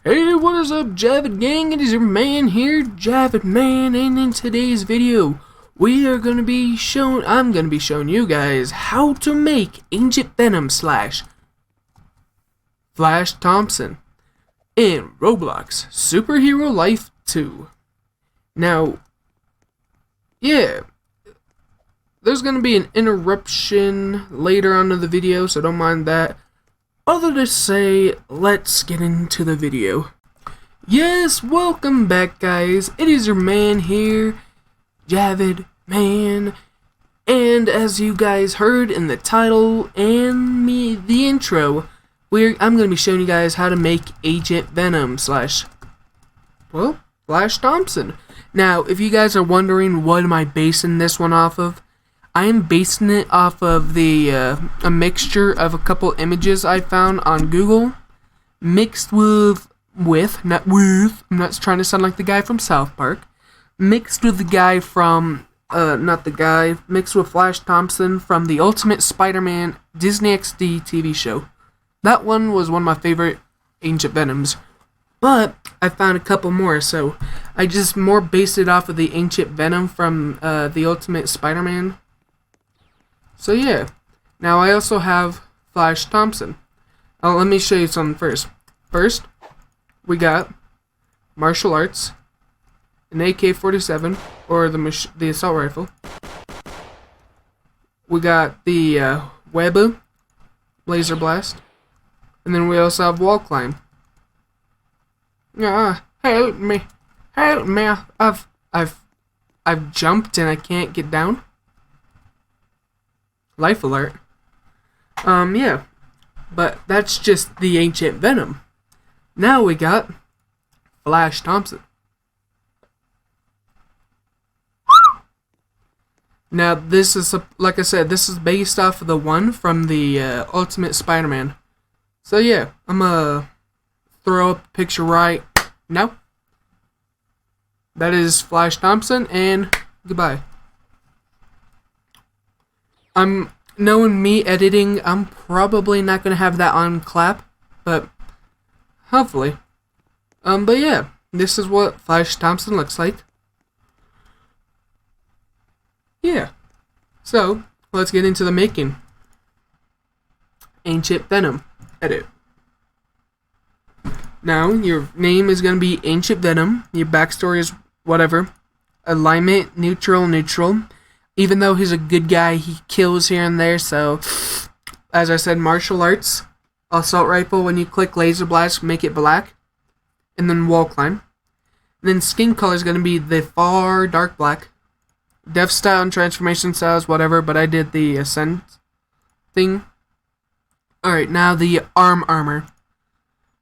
Hey, what is up, Javid gang? It is your man here, Javedman, and in today's video, I'm gonna be showing you guys how to make Agent Venom / Flash Thompson in Roblox SuperHeroLife 2. Now, yeah, there's gonna be an interruption later on in the video, so don't mind that. Other to say, let's get into the video. Yes, welcome back, guys. It is your man here, Javedman, and as you guys heard in the title and the intro, I'm gonna be showing you guys how to make Agent Venom / Flash Thompson. Now, if you guys are wondering what am I basing this one off of, I am basing it off of a mixture of a couple images I found on Google, mixed I'm not trying to sound like the guy from South Park, mixed with the guy from, mixed with Flash Thompson from the Ultimate Spider-Man Disney XD TV show. That one was one of my favorite Agent Venoms, but I found a couple more, so I just more based it off of the Agent Venom from the Ultimate Spider-Man. So yeah, now I also have Flash Thompson. Let me show you something first. First, we got martial arts, an AK-47 or the assault rifle. We got the web laser blast, and then we also have wall climb. Help me! I've jumped and I can't get down. Life alert. Yeah. But that's just the Agent Venom. Now we got Flash Thompson. Now this is, like I said, this is based off of the one from the Ultimate Spider-Man. So yeah, I'm gonna throw up a picture right now. That is Flash Thompson, and goodbye. Knowing me editing, I'm probably not gonna have that on clap, but hopefully. But yeah, this is what Flash Thompson looks like. Yeah. So, let's get into the making. Agent Venom. Edit. Now, your name is gonna be Agent Venom. Your backstory is whatever. Alignment, neutral. Even though he's a good guy, he kills here and there, so, as I said, martial arts, assault rifle, when you click laser blast, make it black, and then wall climb. And then skin color is going to be the far dark black. Death style and transformation styles, whatever, but I did the ascent thing. Alright, now the arm armor.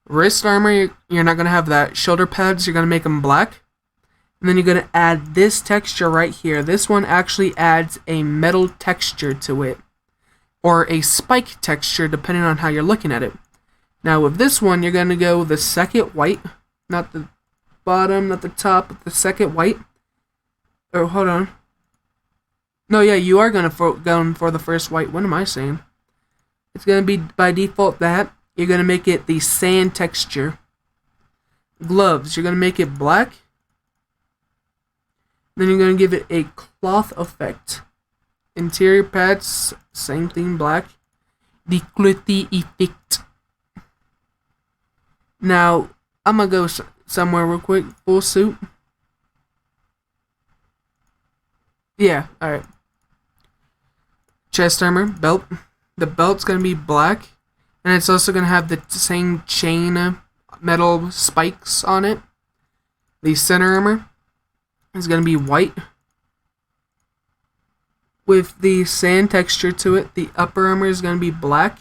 Wrist armor, you're not going to have that. Shoulder pads, you're going to make them black. And then you're going to add this texture right here. This one actually adds a metal texture to it. Or a spike texture, depending on how you're looking at it. Now with this one, you're going to go the second white. Not the bottom, not the top, but the second white. Oh, hold on. No, yeah, you are going to go for the first white. What am I saying? It's going to be, by default, that. You're going to make it the sand texture. Gloves, you're going to make it black. Then you're going to give it a cloth effect. Interior pads, same thing, black. The quality effect. Now, I'm going to go somewhere real quick. Full suit. Yeah, alright. Chest armor, belt. The belt's going to be black. And it's also going to have the same chain metal spikes on it. The center armor is going to be white with the sand texture to it. The upper armor is going to be black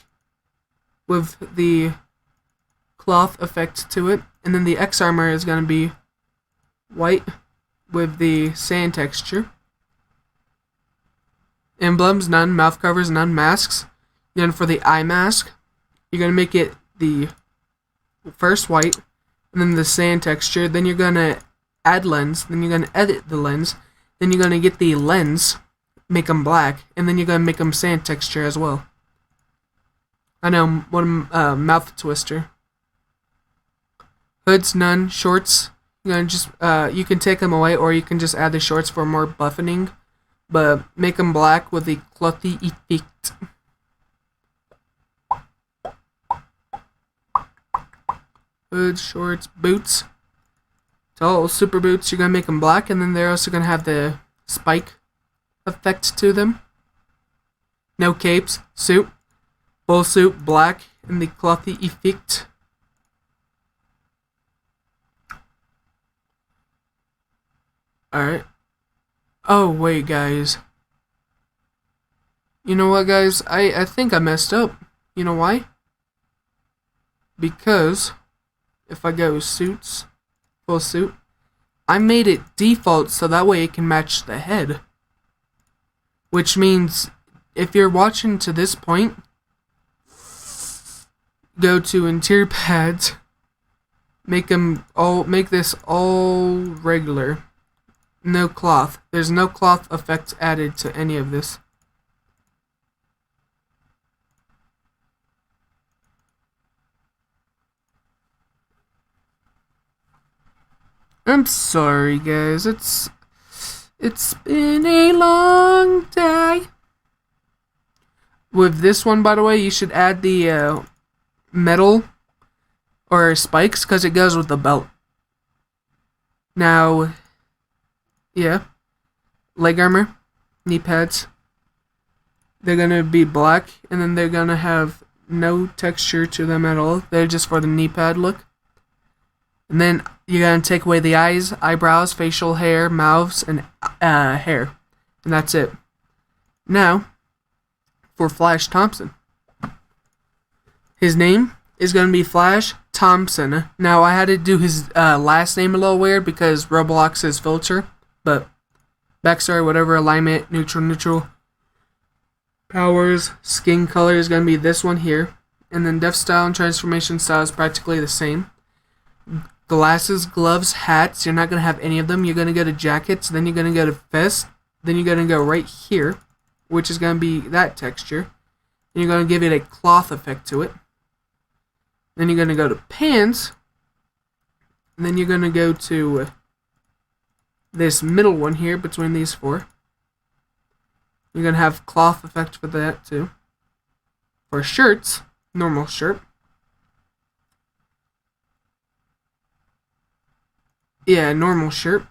with the cloth effect to it. And then the X armor is going to be white with the sand texture. Emblems, none. Mouth covers, none. Masks. Then for the eye mask, you're going to make it the first white, and then the sand texture. Then you're going to add lens. Then you're going to edit the lens. Then you're going to get the lens, make them black, and then you're going to make them sand texture as well. I know, one mouth twister. Hoods, none. Shorts, you're gonna just you can take them away, or you can just add the shorts for more buffeting, but make them black with the clothy effect. Hoods, shorts, boots. So all super boots, you're gonna make them black, and then they're also gonna have the spike effect to them. No capes, suit, full suit, black, and the clothy effect. Alright. Oh, wait, guys. You know what, guys? I think I messed up. You know why? Because if I go suits, full suit, I made it default so that way it can match the head. Which means if you're watching to this point, go to interior pads, make this all regular. No cloth. There's no cloth effect added to any of this. I'm sorry, guys. It's been a long day. With this one, by the way, you should add the metal or spikes because it goes with the belt. Now, yeah, leg armor, knee pads. They're gonna be black, and then they're gonna have no texture to them at all. They're just for the knee pad look. And then you're gonna take away the eyes, eyebrows, facial hair, mouths, and hair, and that's it. Now, for Flash Thompson, his name is gonna be Flash Thompson. Now I had to do his last name a little weird because Roblox's filter, but backstory, whatever, alignment, neutral. Powers, skin color is gonna be this one here, and then death style and transformation style is practically the same. Glasses, gloves, hats, you're not going to have any of them. You're going to go to jackets, then you're going to go to vest, then you're going to go right here, which is going to be that texture. And you're going to give it a cloth effect to it. Then you're going to go to pants, and then you're going to go to this middle one here between these four. You're going to have cloth effect for that too. For shirts, normal shirt. Yeah, normal shirt.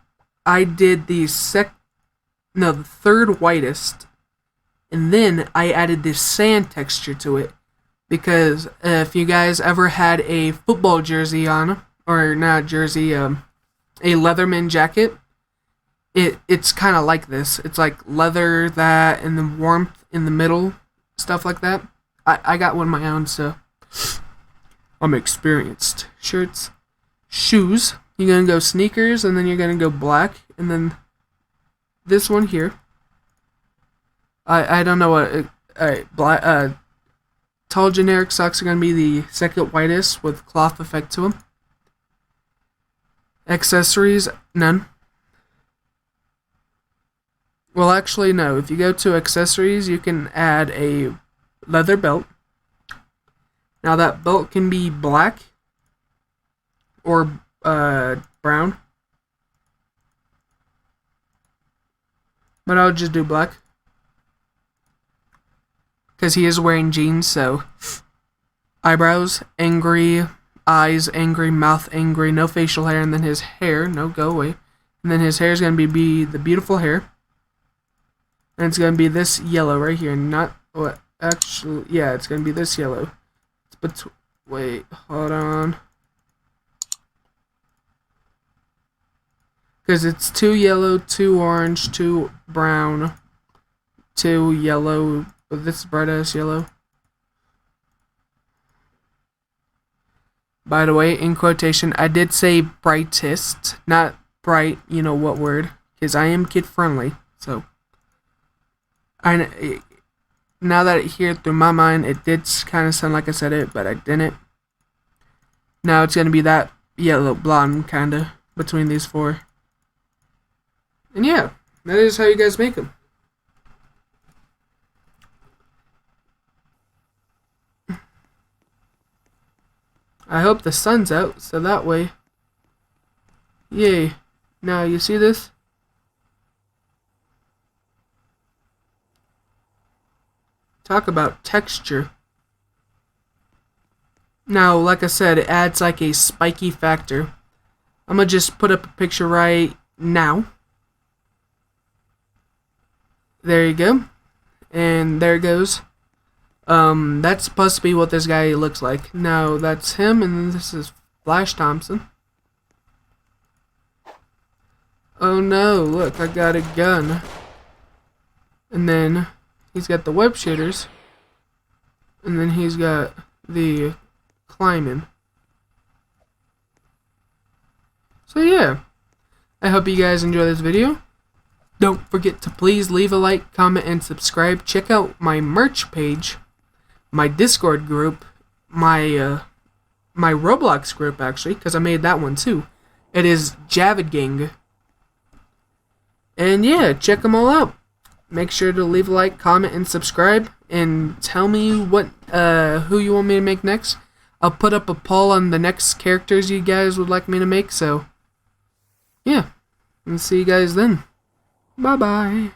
I did the third whitest, and then I added this sand texture to it because if you guys ever had a football jersey on, or not jersey, a Leatherman jacket, it's kind of like this. It's like leather, that, and the warmth in the middle, stuff like that. I got one of my own, so I'm experienced. Shirts, shoes. You're going to go sneakers, and then you're going to go black, and then this one here. I don't know what. Alright, black. Tall generic socks are going to be the second whitest with cloth effect to them. Accessories, none. Well, actually, no. If you go to accessories, you can add a leather belt. Now, that belt can be black or brown, but I'll just do black because he is wearing jeans. So eyebrows, angry, eyes, angry, mouth, angry, no facial hair, and then his hair, no, go away, and then his hair is gonna be the beautiful hair, and it's gonna be this yellow right here, not what actually, yeah, it's gonna be this yellow. But wait, hold on. Because it's 2 yellow, 2 orange, 2 brown, 2 yellow. This is bright ass yellow. By the way, in quotation, I did say brightest, not bright, you know what word. Because I am kid friendly. So, now that I hear it through my mind, it did kind of sound like I said it, but I didn't. Now it's going to be that yellow blonde kind of between these four. And yeah, that is how you guys make them. I hope the sun's out, so that way. Yay. Now, you see this? Talk about texture. Now, like I said, it adds like a spiky factor. I'm gonna just put up a picture right now. There you go. And there it goes. That's supposed to be what this guy looks like. No, that's him, and this is Flash Thompson. Oh no, look, I got a gun. And then he's got the web shooters. And then he's got the climbing. So yeah, I hope you guys enjoy this video. Don't forget to please leave a like, comment, and subscribe. Check out my merch page, my Discord group, my Roblox group actually, because I made that one too. It is Javedman. And yeah, check them all out. Make sure to leave a like, comment, and subscribe, and tell me what who you want me to make next. I'll put up a poll on the next characters you guys would like me to make. So yeah, and see you guys then. Bye bye.